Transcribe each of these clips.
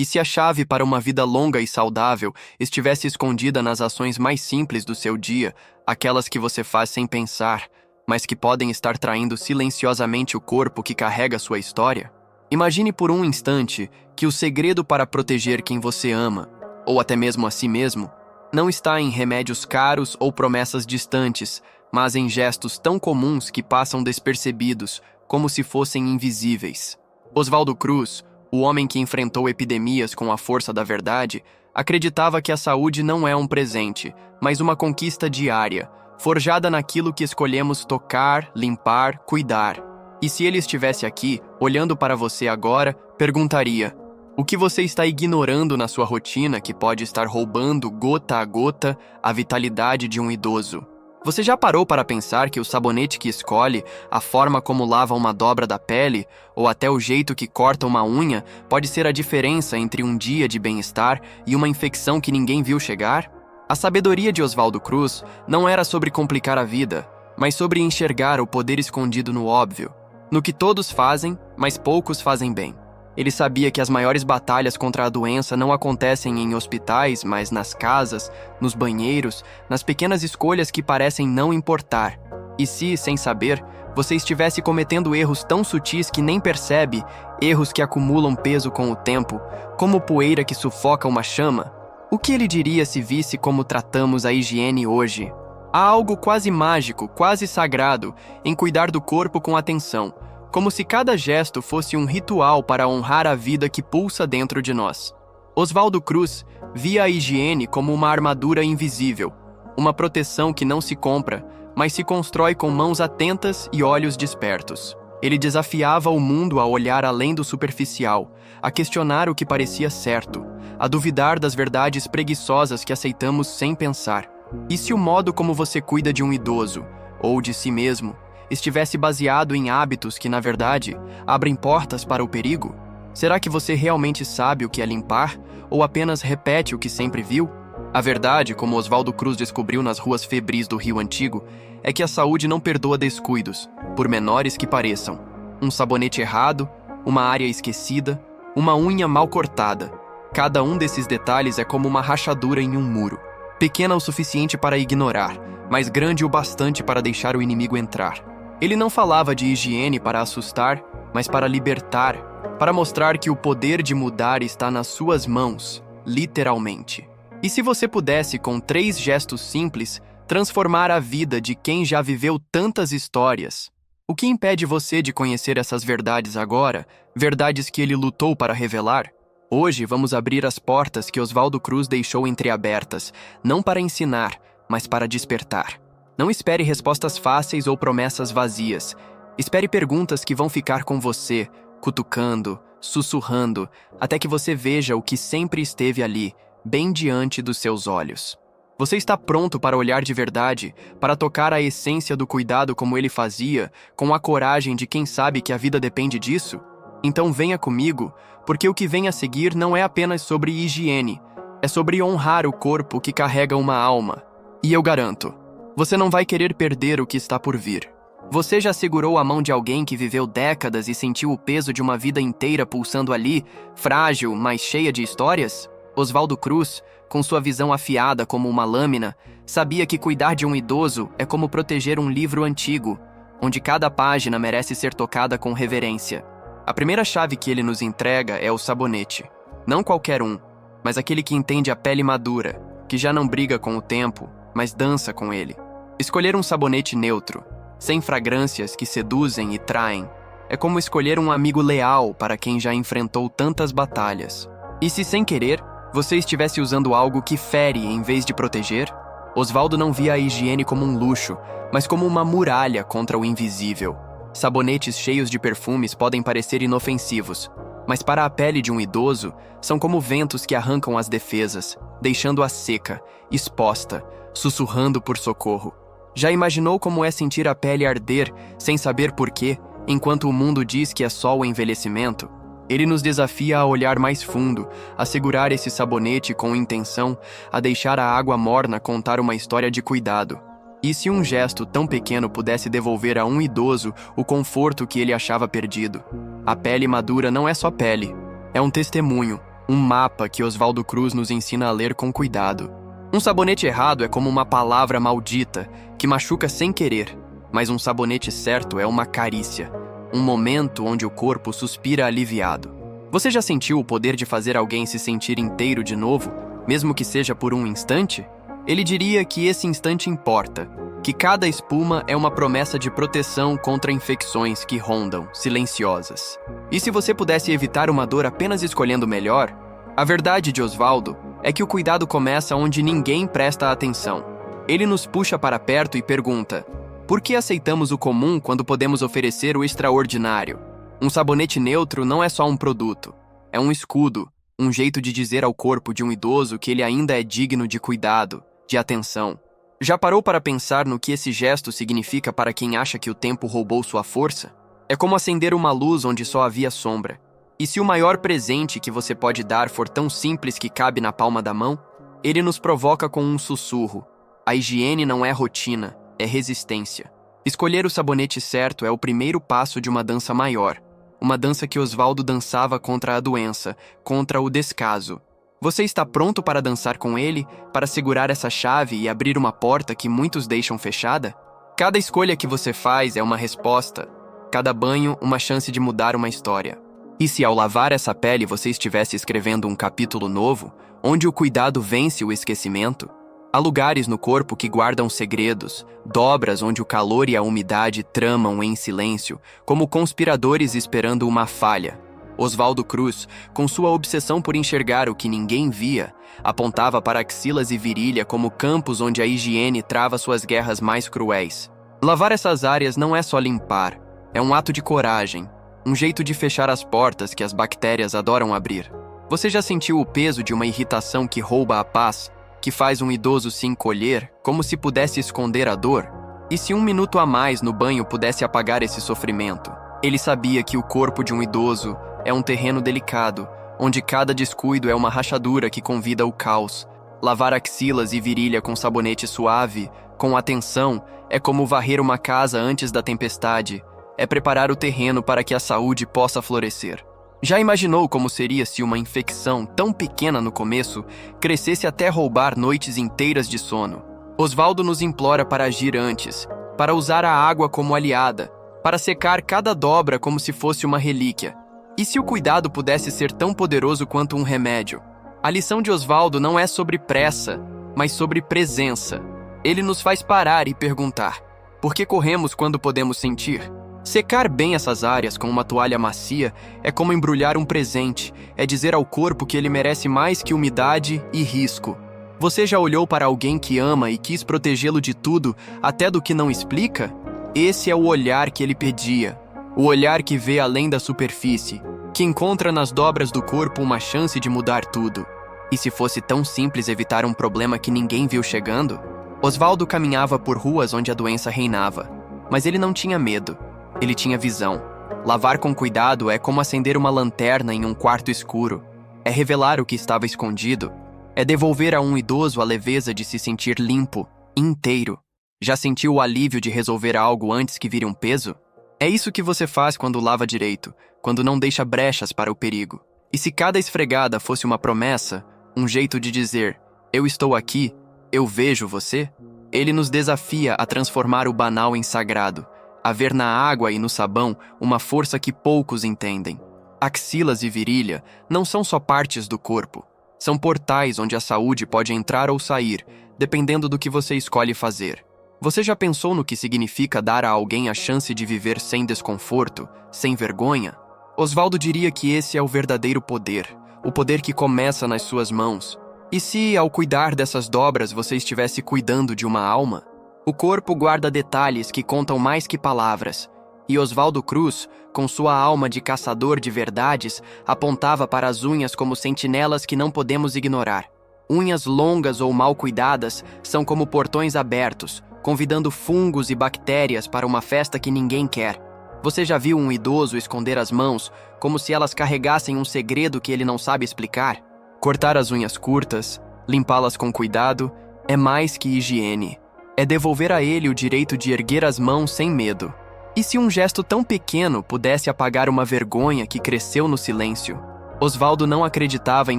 E se a chave para uma vida longa e saudável estivesse escondida nas ações mais simples do seu dia, aquelas que você faz sem pensar, mas que podem estar traindo silenciosamente o corpo que carrega sua história? Imagine por um instante que o segredo para proteger quem você ama, ou até mesmo a si mesmo, não está em remédios caros ou promessas distantes, mas em gestos tão comuns que passam despercebidos, como se fossem invisíveis. Oswaldo Cruz, o homem que enfrentou epidemias com a força da verdade, acreditava que a saúde não é um presente, mas uma conquista diária, forjada naquilo que escolhemos tocar, limpar, cuidar. E se ele estivesse aqui, olhando para você agora, perguntaria: o que você está ignorando na sua rotina que pode estar roubando, gota a gota, a vitalidade de um idoso? Você já parou para pensar que o sabonete que escolhe, a forma como lava uma dobra da pele, ou até o jeito que corta uma unha, pode ser a diferença entre um dia de bem-estar e uma infecção que ninguém viu chegar? A sabedoria de Oswaldo Cruz não era sobre complicar a vida, mas sobre enxergar o poder escondido no óbvio, no que todos fazem, mas poucos fazem bem. Ele sabia que as maiores batalhas contra a doença não acontecem em hospitais, mas nas casas, nos banheiros, nas pequenas escolhas que parecem não importar. E se, sem saber, você estivesse cometendo erros tão sutis que nem percebe, erros que acumulam peso com o tempo, como poeira que sufoca uma chama, o que ele diria se visse como tratamos a higiene hoje? Há algo quase mágico, quase sagrado, em cuidar do corpo com atenção, como se cada gesto fosse um ritual para honrar a vida que pulsa dentro de nós. Oswaldo Cruz via a higiene como uma armadura invisível, uma proteção que não se compra, mas se constrói com mãos atentas e olhos despertos. Ele desafiava o mundo a olhar além do superficial, a questionar o que parecia certo, a duvidar das verdades preguiçosas que aceitamos sem pensar. E se o modo como você cuida de um idoso, ou de si mesmo, estivesse baseado em hábitos que, na verdade, abrem portas para o perigo? Será que você realmente sabe o que é limpar, ou apenas repete o que sempre viu? A verdade, como Oswaldo Cruz descobriu nas ruas febris do Rio Antigo, é que a saúde não perdoa descuidos, por menores que pareçam. Um sabonete errado, uma área esquecida, uma unha mal cortada. Cada um desses detalhes é como uma rachadura em um muro. Pequena o suficiente para ignorar, mas grande o bastante para deixar o inimigo entrar. Ele não falava de higiene para assustar, mas para libertar, para mostrar que o poder de mudar está nas suas mãos, literalmente. E se você pudesse, com 3 gestos simples, transformar a vida de quem já viveu tantas histórias, o que impede você de conhecer essas verdades agora, verdades que ele lutou para revelar? Hoje vamos abrir as portas que Oswaldo Cruz deixou entreabertas, não para ensinar, mas para despertar. Não espere respostas fáceis ou promessas vazias. Espere perguntas que vão ficar com você, cutucando, sussurrando, até que você veja o que sempre esteve ali, bem diante dos seus olhos. Você está pronto para olhar de verdade, para tocar a essência do cuidado como ele fazia, com a coragem de quem sabe que a vida depende disso? Então venha comigo, porque o que vem a seguir não é apenas sobre higiene, é sobre honrar o corpo que carrega uma alma. E eu garanto, você não vai querer perder o que está por vir. Você já segurou a mão de alguém que viveu décadas e sentiu o peso de uma vida inteira pulsando ali, frágil, mas cheia de histórias? Oswaldo Cruz, com sua visão afiada como uma lâmina, sabia que cuidar de um idoso é como proteger um livro antigo, onde cada página merece ser tocada com reverência. A primeira chave que ele nos entrega é o sabonete. Não qualquer um, mas aquele que entende a pele madura, que já não briga com o tempo, mas dança com ele. Escolher um sabonete neutro, sem fragrâncias que seduzem e traem, é como escolher um amigo leal para quem já enfrentou tantas batalhas. E se sem querer, você estivesse usando algo que fere em vez de proteger? Oswaldo não via a higiene como um luxo, mas como uma muralha contra o invisível. Sabonetes cheios de perfumes podem parecer inofensivos, mas para a pele de um idoso, são como ventos que arrancam as defesas, deixando-a seca, exposta, sussurrando por socorro. Já imaginou como é sentir a pele arder, sem saber por quê, enquanto o mundo diz que é só o envelhecimento? Ele nos desafia a olhar mais fundo, a segurar esse sabonete com intenção, a deixar a água morna contar uma história de cuidado. E se um gesto tão pequeno pudesse devolver a um idoso o conforto que ele achava perdido? A pele madura não é só pele, é um testemunho, Um mapa que Oswaldo Cruz nos ensina a ler com cuidado. Um sabonete errado é como uma palavra maldita, que machuca sem querer. Mas um sabonete certo é uma carícia. Um momento onde o corpo suspira aliviado. Você já sentiu o poder de fazer alguém se sentir inteiro de novo, mesmo que seja por um instante? Ele diria que esse instante importa, que cada espuma é uma promessa de proteção contra infecções que rondam, silenciosas. E se você pudesse evitar uma dor apenas escolhendo melhor, a verdade de Oswaldo é que o cuidado começa onde ninguém presta atenção. Ele nos puxa para perto e pergunta: por que aceitamos o comum quando podemos oferecer o extraordinário? Um sabonete neutro não é só um produto, é um escudo, um jeito de dizer ao corpo de um idoso que ele ainda é digno de cuidado, de atenção. Já parou para pensar no que esse gesto significa para quem acha que o tempo roubou sua força? É como acender uma luz onde só havia sombra. E se o maior presente que você pode dar for tão simples que cabe na palma da mão, ele nos provoca com um sussurro. A higiene não é rotina, é resistência. Escolher o sabonete certo é o primeiro passo de uma dança maior. Uma dança que Oswaldo dançava contra a doença, contra o descaso. Você está pronto para dançar com ele, para segurar essa chave e abrir uma porta que muitos deixam fechada? Cada escolha que você faz é uma resposta. Cada banho, uma chance de mudar uma história. E se ao lavar essa pele você estivesse escrevendo um capítulo novo, onde o cuidado vence o esquecimento? Há lugares no corpo que guardam segredos, dobras onde o calor e a umidade tramam em silêncio, como conspiradores esperando uma falha. Oswaldo Cruz, com sua obsessão por enxergar o que ninguém via, apontava para axilas e virilha como campos onde a higiene trava suas guerras mais cruéis. Lavar essas áreas não é só limpar, é um ato de coragem, um jeito de fechar as portas que as bactérias adoram abrir. Você já sentiu o peso de uma irritação que rouba a paz, que faz um idoso se encolher, como se pudesse esconder a dor? E se um minuto a mais no banho pudesse apagar esse sofrimento? Ele sabia que o corpo de um idoso é um terreno delicado, onde cada descuido é uma rachadura que convida o caos. Lavar axilas e virilha com sabonete suave, com atenção, é como varrer uma casa antes da tempestade. É preparar o terreno para que a saúde possa florescer. Já imaginou como seria se uma infecção tão pequena no começo crescesse até roubar noites inteiras de sono? Oswaldo nos implora para agir antes, para usar a água como aliada, para secar cada dobra como se fosse uma relíquia. E se o cuidado pudesse ser tão poderoso quanto um remédio? A lição de Oswaldo não é sobre pressa, mas sobre presença. Ele nos faz parar e perguntar: por que corremos quando podemos sentir? Secar bem essas áreas com uma toalha macia é como embrulhar um presente, é dizer ao corpo que ele merece mais que umidade e risco. Você já olhou para alguém que ama e quis protegê-lo de tudo, até do que não explica? Esse é o olhar que ele pedia. O olhar que vê além da superfície, que encontra nas dobras do corpo uma chance de mudar tudo. E se fosse tão simples evitar um problema que ninguém viu chegando? Oswaldo caminhava por ruas onde a doença reinava, mas ele não tinha medo. Ele tinha visão. Lavar com cuidado é como acender uma lanterna em um quarto escuro. É revelar o que estava escondido. É devolver a um idoso a leveza de se sentir limpo, inteiro. Já sentiu o alívio de resolver algo antes que vire um peso? É isso que você faz quando lava direito, quando não deixa brechas para o perigo. E se cada esfregada fosse uma promessa, um jeito de dizer: eu estou aqui, eu vejo você? Ele nos desafia a transformar o banal em sagrado, a ver na água e no sabão uma força que poucos entendem. Axilas e virilha não são só partes do corpo. São portais onde a saúde pode entrar ou sair, dependendo do que você escolhe fazer. Você já pensou no que significa dar a alguém a chance de viver sem desconforto, sem vergonha? Oswaldo diria que esse é o verdadeiro poder, o poder que começa nas suas mãos. E se, ao cuidar dessas dobras, você estivesse cuidando de uma alma? O corpo guarda detalhes que contam mais que palavras, e Oswaldo Cruz, com sua alma de caçador de verdades, apontava para as unhas como sentinelas que não podemos ignorar. Unhas longas ou mal cuidadas são como portões abertos, convidando fungos e bactérias para uma festa que ninguém quer. Você já viu um idoso esconder as mãos, como se elas carregassem um segredo que ele não sabe explicar? Cortar as unhas curtas, limpá-las com cuidado, é mais que higiene. É devolver a ele o direito de erguer as mãos sem medo. E se um gesto tão pequeno pudesse apagar uma vergonha que cresceu no silêncio? Osvaldo não acreditava em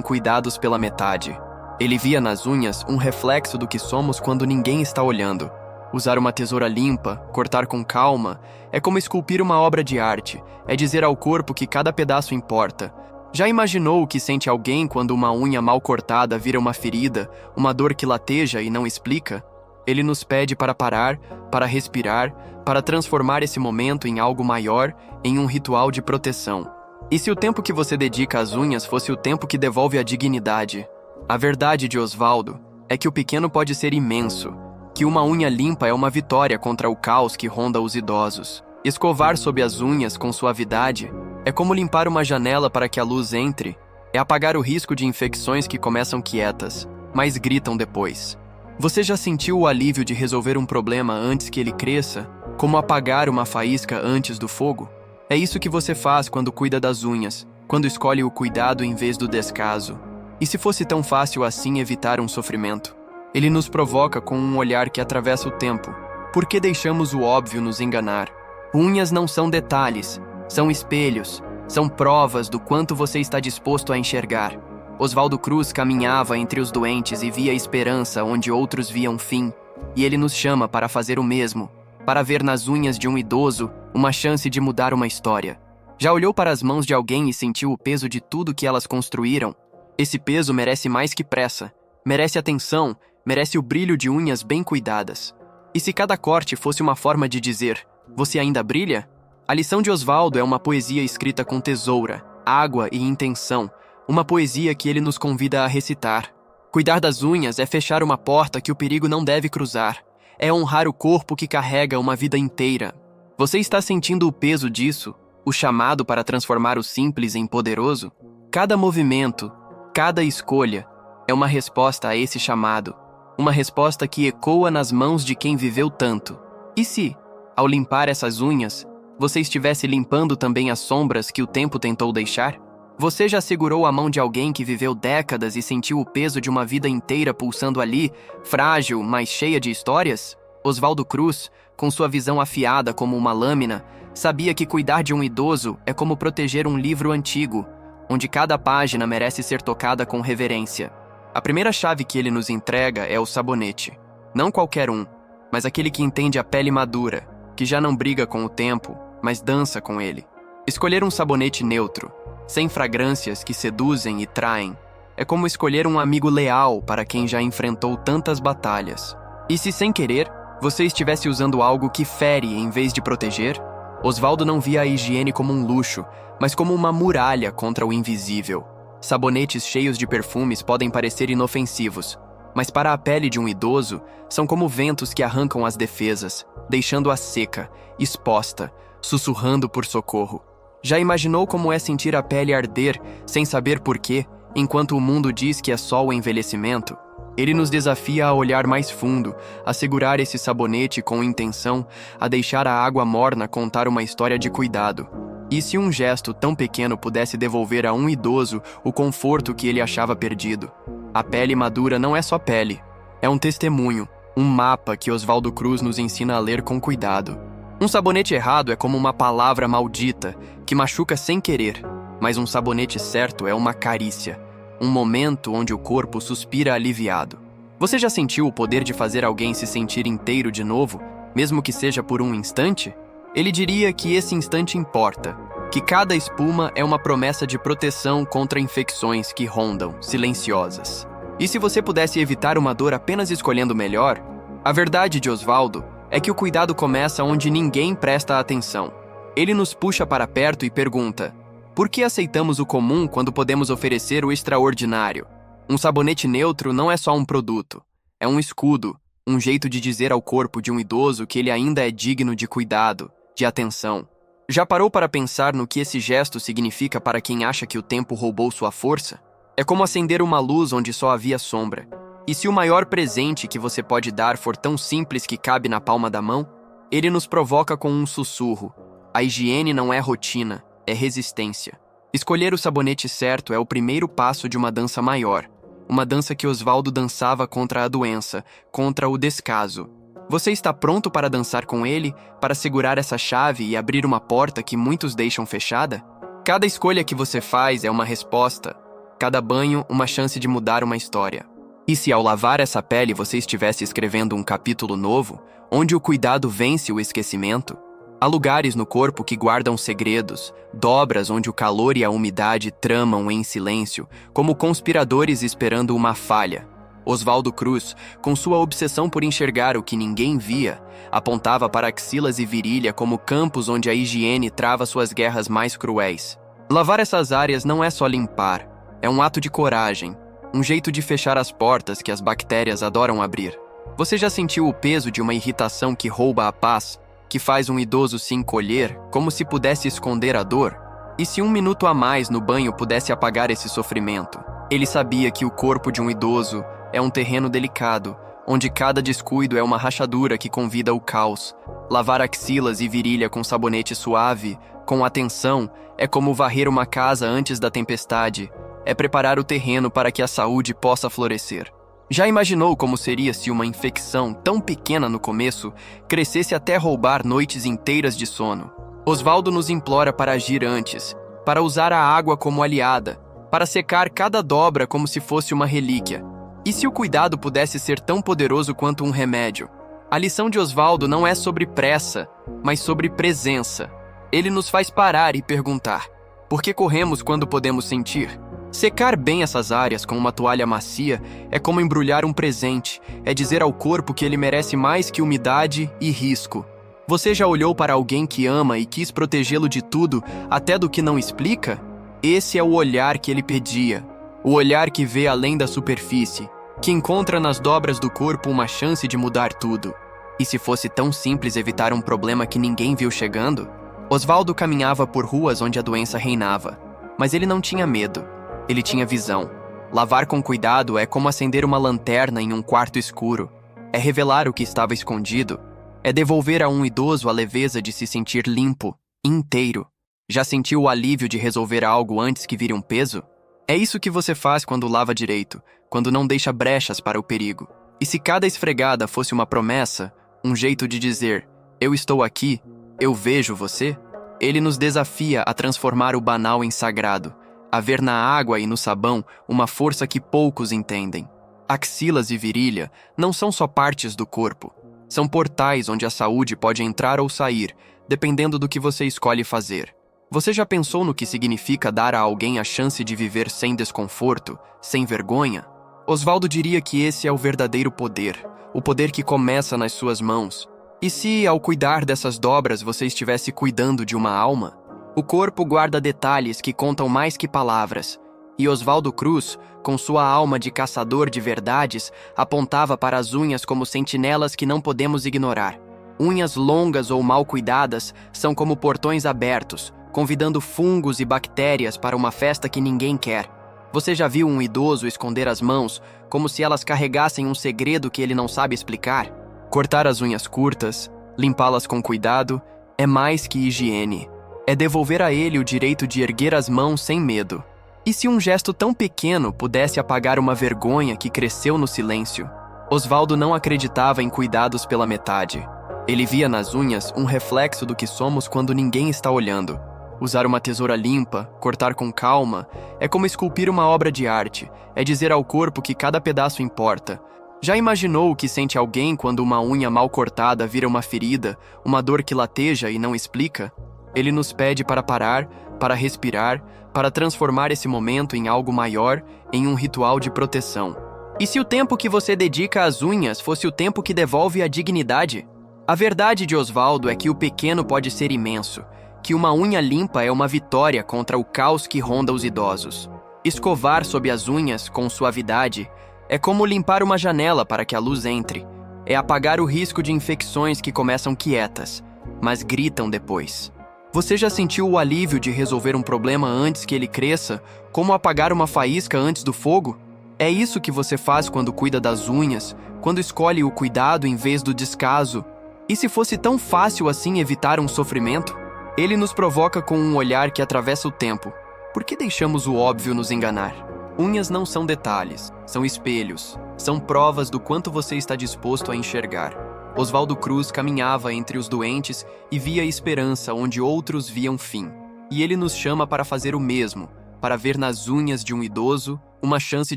cuidados pela metade. Ele via nas unhas um reflexo do que somos quando ninguém está olhando. Usar uma tesoura limpa, cortar com calma, é como esculpir uma obra de arte, é dizer ao corpo que cada pedaço importa. Já imaginou o que sente alguém quando uma unha mal cortada vira uma ferida, uma dor que lateja e não explica? Ele nos pede para parar, para respirar, para transformar esse momento em algo maior, em um ritual de proteção. E se o tempo que você dedica às unhas fosse o tempo que devolve a dignidade? A verdade de Osvaldo é que o pequeno pode ser imenso, que uma unha limpa é uma vitória contra o caos que ronda os idosos. Escovar sob as unhas com suavidade é como limpar uma janela para que a luz entre, é apagar o risco de infecções que começam quietas, mas gritam depois. Você já sentiu o alívio de resolver um problema antes que ele cresça, como apagar uma faísca antes do fogo? É isso que você faz quando cuida das unhas, quando escolhe o cuidado em vez do descaso. E se fosse tão fácil assim evitar um sofrimento? Ele nos provoca com um olhar que atravessa o tempo. Por que deixamos o óbvio nos enganar? Unhas não são detalhes, são espelhos, são provas do quanto você está disposto a enxergar. Osvaldo Cruz caminhava entre os doentes e via esperança onde outros viam fim, e ele nos chama para fazer o mesmo, para ver nas unhas de um idoso uma chance de mudar uma história. Já olhou para as mãos de alguém e sentiu o peso de tudo que elas construíram? Esse peso merece mais que pressa, merece atenção, merece o brilho de unhas bem cuidadas. E se cada corte fosse uma forma de dizer, você ainda brilha? A lição de Osvaldo é uma poesia escrita com tesoura, água e intenção, uma poesia que ele nos convida a recitar. Cuidar das unhas é fechar uma porta que o perigo não deve cruzar, é honrar o corpo que carrega uma vida inteira. Você está sentindo o peso disso, o chamado para transformar o simples em poderoso? Cada movimento, cada escolha, é uma resposta a esse chamado, uma resposta que ecoa nas mãos de quem viveu tanto. E se, ao limpar essas unhas, você estivesse limpando também as sombras que o tempo tentou deixar? Você já segurou a mão de alguém que viveu décadas e sentiu o peso de uma vida inteira pulsando ali, frágil, mas cheia de histórias? Osvaldo Cruz, com sua visão afiada como uma lâmina, sabia que cuidar de um idoso é como proteger um livro antigo, onde cada página merece ser tocada com reverência. A primeira chave que ele nos entrega é o sabonete. Não qualquer um, mas aquele que entende a pele madura, que já não briga com o tempo, mas dança com ele. Escolher um sabonete neutro, sem fragrâncias que seduzem e traem, é como escolher um amigo leal para quem já enfrentou tantas batalhas. E se sem querer, você estivesse usando algo que fere em vez de proteger? Osvaldo não via a higiene como um luxo, mas como uma muralha contra o invisível. Sabonetes cheios de perfumes podem parecer inofensivos, mas para a pele de um idoso, são como ventos que arrancam as defesas, deixando-a seca, exposta, sussurrando por socorro. Já imaginou como é sentir a pele arder sem saber por quê, enquanto o mundo diz que é só o envelhecimento? Ele nos desafia a olhar mais fundo, a segurar esse sabonete com intenção, a deixar a água morna contar uma história de cuidado. E se um gesto tão pequeno pudesse devolver a um idoso o conforto que ele achava perdido? A pele madura não é só pele, é um testemunho, um mapa que Osvaldo Cruz nos ensina a ler com cuidado. Um sabonete errado é como uma palavra maldita, que machuca sem querer, mas um sabonete certo é uma carícia, um momento onde o corpo suspira aliviado. Você já sentiu o poder de fazer alguém se sentir inteiro de novo, mesmo que seja por um instante? Ele diria que esse instante importa, que cada espuma é uma promessa de proteção contra infecções que rondam, silenciosas. E se você pudesse evitar uma dor apenas escolhendo melhor, a verdade de Osvaldo é que o cuidado começa onde ninguém presta atenção. Ele nos puxa para perto e pergunta: por que aceitamos o comum quando podemos oferecer o extraordinário? Um sabonete neutro não é só um produto, é um escudo, um jeito de dizer ao corpo de um idoso que ele ainda é digno de cuidado, de atenção. Já parou para pensar no que esse gesto significa para quem acha que o tempo roubou sua força? É como acender uma luz onde só havia sombra. E se o maior presente que você pode dar for tão simples que cabe na palma da mão? Ele nos provoca com um sussurro. A higiene não é rotina, é resistência. Escolher o sabonete certo é o primeiro passo de uma dança maior. Uma dança que Osvaldo dançava contra a doença, contra o descaso. Você está pronto para dançar com ele, para segurar essa chave e abrir uma porta que muitos deixam fechada? Cada escolha que você faz é uma resposta, cada banho uma chance de mudar uma história. E se ao lavar essa pele você estivesse escrevendo um capítulo novo, onde o cuidado vence o esquecimento? Há lugares no corpo que guardam segredos, dobras onde o calor e a umidade tramam em silêncio, como conspiradores esperando uma falha. Oswaldo Cruz, com sua obsessão por enxergar o que ninguém via, apontava para axilas e virilha como campos onde a higiene trava suas guerras mais cruéis. Lavar essas áreas não é só limpar, é um ato de coragem, um jeito de fechar as portas que as bactérias adoram abrir. Você já sentiu o peso de uma irritação que rouba a paz, que faz um idoso se encolher, como se pudesse esconder a dor? E se um minuto a mais no banho pudesse apagar esse sofrimento? Ele sabia que o corpo de um idoso é um terreno delicado, onde cada descuido é uma rachadura que convida ao caos. Lavar axilas e virilha com sabonete suave, com atenção, é como varrer uma casa antes da tempestade. É preparar o terreno para que a saúde possa florescer. Já imaginou como seria se uma infecção tão pequena no começo crescesse até roubar noites inteiras de sono? Oswaldo nos implora para agir antes, para usar a água como aliada, para secar cada dobra como se fosse uma relíquia. E se o cuidado pudesse ser tão poderoso quanto um remédio? A lição de Oswaldo não é sobre pressa, mas sobre presença. Ele nos faz parar e perguntar: por que corremos quando podemos sentir? Secar bem essas áreas com uma toalha macia é como embrulhar um presente, é dizer ao corpo que ele merece mais que umidade e risco. Você já olhou para alguém que ama e quis protegê-lo de tudo, até do que não explica? Esse é o olhar que ele pedia, o olhar que vê além da superfície, que encontra nas dobras do corpo uma chance de mudar tudo. E se fosse tão simples evitar um problema que ninguém viu chegando? Oswaldo caminhava por ruas onde a doença reinava, mas ele não tinha medo. Ele tinha visão. Lavar com cuidado é como acender uma lanterna em um quarto escuro. É revelar o que estava escondido. É devolver a um idoso a leveza de se sentir limpo, inteiro. Já sentiu o alívio de resolver algo antes que vire um peso? É isso que você faz quando lava direito, quando não deixa brechas para o perigo. E se cada esfregada fosse uma promessa, um jeito de dizer: eu estou aqui, eu vejo você? Ele nos desafia a transformar o banal em sagrado, a ver na água e no sabão uma força que poucos entendem. Axilas e virilha não são só partes do corpo. São portais onde a saúde pode entrar ou sair, dependendo do que você escolhe fazer. Você já pensou no que significa dar a alguém a chance de viver sem desconforto, sem vergonha? Oswaldo diria que esse é o verdadeiro poder, o poder que começa nas suas mãos. E se, ao cuidar dessas dobras, você estivesse cuidando de uma alma? O corpo guarda detalhes que contam mais que palavras, e Oswaldo Cruz, com sua alma de caçador de verdades, apontava para as unhas como sentinelas que não podemos ignorar. Unhas longas ou mal cuidadas são como portões abertos, convidando fungos e bactérias para uma festa que ninguém quer. Você já viu um idoso esconder as mãos, como se elas carregassem um segredo que ele não sabe explicar? Cortar as unhas curtas, limpá-las com cuidado, é mais que higiene. É devolver a ele o direito de erguer as mãos sem medo. E se um gesto tão pequeno pudesse apagar uma vergonha que cresceu no silêncio? Oswaldo não acreditava em cuidados pela metade. Ele via nas unhas um reflexo do que somos quando ninguém está olhando. Usar uma tesoura limpa, cortar com calma, é como esculpir uma obra de arte. É dizer ao corpo que cada pedaço importa. Já imaginou o que sente alguém quando uma unha mal cortada vira uma ferida, uma dor que lateja e não explica? Ele nos pede para parar, para respirar, para transformar esse momento em algo maior, em um ritual de proteção. E se o tempo que você dedica às unhas fosse o tempo que devolve a dignidade? A verdade de Oswaldo é que o pequeno pode ser imenso, que uma unha limpa é uma vitória contra o caos que ronda os idosos. Escovar sob as unhas com suavidade é como limpar uma janela para que a luz entre. É apagar o risco de infecções que começam quietas, mas gritam depois. Você já sentiu o alívio de resolver um problema antes que ele cresça, como apagar uma faísca antes do fogo? É isso que você faz quando cuida das unhas, quando escolhe o cuidado em vez do descaso. E se fosse tão fácil assim evitar um sofrimento? Ele nos provoca com um olhar que atravessa o tempo. Por que deixamos o óbvio nos enganar? Unhas não são detalhes, são espelhos, são provas do quanto você está disposto a enxergar. Oswaldo Cruz caminhava entre os doentes e via esperança onde outros viam fim. E ele nos chama para fazer o mesmo, para ver nas unhas de um idoso uma chance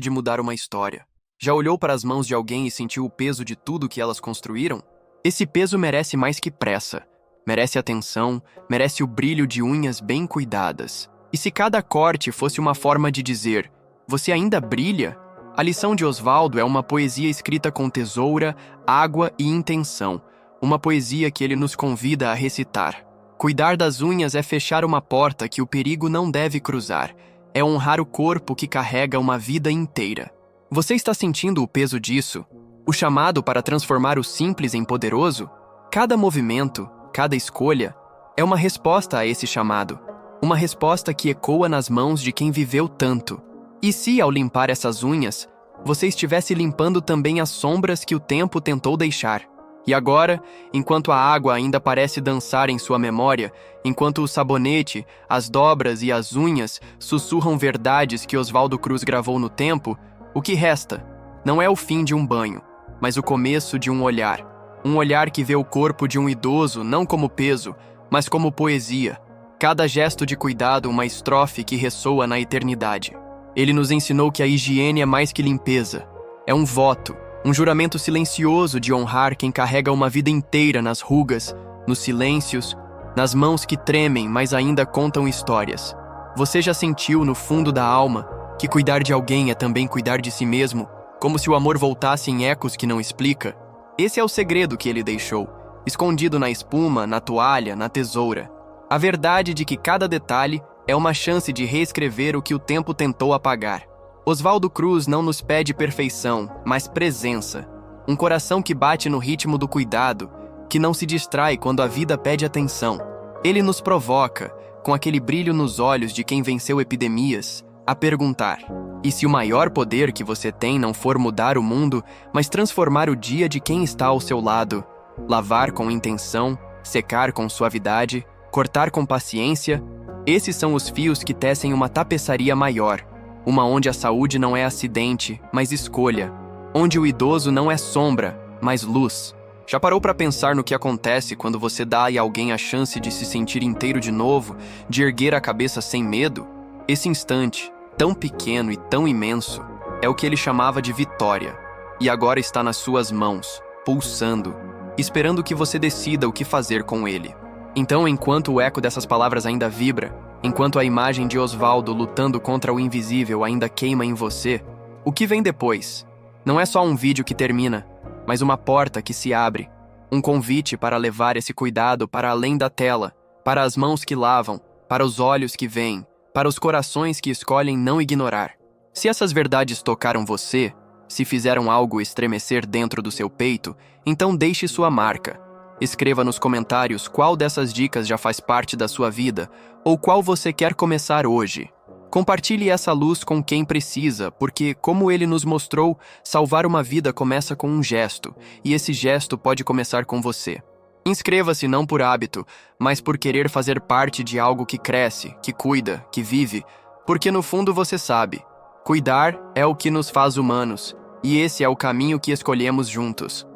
de mudar uma história. Já olhou para as mãos de alguém e sentiu o peso de tudo que elas construíram? Esse peso merece mais que pressa. Merece atenção, merece o brilho de unhas bem cuidadas. E se cada corte fosse uma forma de dizer, você ainda brilha? A lição de Oswaldo é uma poesia escrita com tesoura, água e intenção. Uma poesia que ele nos convida a recitar. Cuidar das unhas é fechar uma porta que o perigo não deve cruzar. É honrar o corpo que carrega uma vida inteira. Você está sentindo o peso disso? O chamado para transformar o simples em poderoso? Cada movimento, cada escolha, é uma resposta a esse chamado. Uma resposta que ecoa nas mãos de quem viveu tanto. E se, ao limpar essas unhas, você estivesse limpando também as sombras que o tempo tentou deixar? E agora, enquanto a água ainda parece dançar em sua memória, enquanto o sabonete, as dobras e as unhas sussurram verdades que Oswaldo Cruz gravou no tempo, o que resta não é o fim de um banho, mas o começo de um olhar. Um olhar que vê o corpo de um idoso não como peso, mas como poesia. Cada gesto de cuidado uma estrofe que ressoa na eternidade. Ele nos ensinou que a higiene é mais que limpeza. É um voto, um juramento silencioso de honrar quem carrega uma vida inteira nas rugas, nos silêncios, nas mãos que tremem, mas ainda contam histórias. Você já sentiu no fundo da alma que cuidar de alguém é também cuidar de si mesmo, como se o amor voltasse em ecos que não explica? Esse é o segredo que ele deixou, escondido na espuma, na toalha, na tesoura. A verdade de que cada detalhe é uma chance de reescrever o que o tempo tentou apagar. Oswaldo Cruz não nos pede perfeição, mas presença. Um coração que bate no ritmo do cuidado, que não se distrai quando a vida pede atenção. Ele nos provoca, com aquele brilho nos olhos de quem venceu epidemias, a perguntar: e se o maior poder que você tem não for mudar o mundo, mas transformar o dia de quem está ao seu lado? Lavar com intenção, secar com suavidade, cortar com paciência, esses são os fios que tecem uma tapeçaria maior. Uma onde a saúde não é acidente, mas escolha. Onde o idoso não é sombra, mas luz. Já parou para pensar no que acontece quando você dá a alguém a chance de se sentir inteiro de novo, de erguer a cabeça sem medo? Esse instante, tão pequeno e tão imenso, é o que ele chamava de vitória. E agora está nas suas mãos, pulsando, esperando que você decida o que fazer com ele. Então, enquanto o eco dessas palavras ainda vibra, enquanto a imagem de Oswaldo lutando contra o invisível ainda queima em você, o que vem depois? Não é só um vídeo que termina, mas uma porta que se abre, um convite para levar esse cuidado para além da tela, para as mãos que lavam, para os olhos que veem, para os corações que escolhem não ignorar. Se essas verdades tocaram você, se fizeram algo estremecer dentro do seu peito, então deixe sua marca. Escreva nos comentários qual dessas dicas já faz parte da sua vida ou qual você quer começar hoje. Compartilhe essa luz com quem precisa, porque, como ele nos mostrou, salvar uma vida começa com um gesto, e esse gesto pode começar com você. Inscreva-se não por hábito, mas por querer fazer parte de algo que cresce, que cuida, que vive, porque no fundo você sabe, cuidar é o que nos faz humanos, e esse é o caminho que escolhemos juntos.